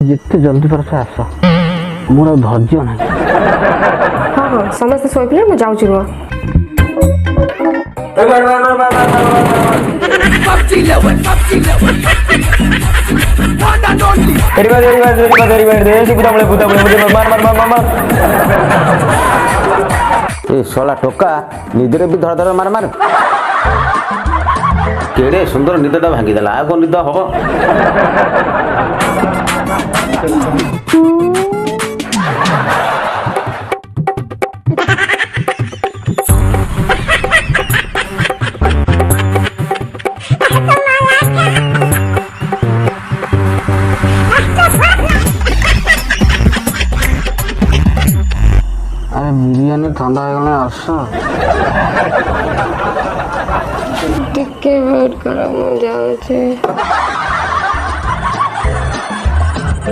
जिते जल्दी पारछ आस मोर धैर्य ना। हाँ हाँ समस्त शोपे मुझे जाऊँ रुह। ए सोला टोका निदरे भी धड़ धड़ मार मार केड़े सुंदर निदटा भांगीदेला आ को निद हम। अरे बिरियानी ठंडा हो गला आस टिके वेट कर मुझे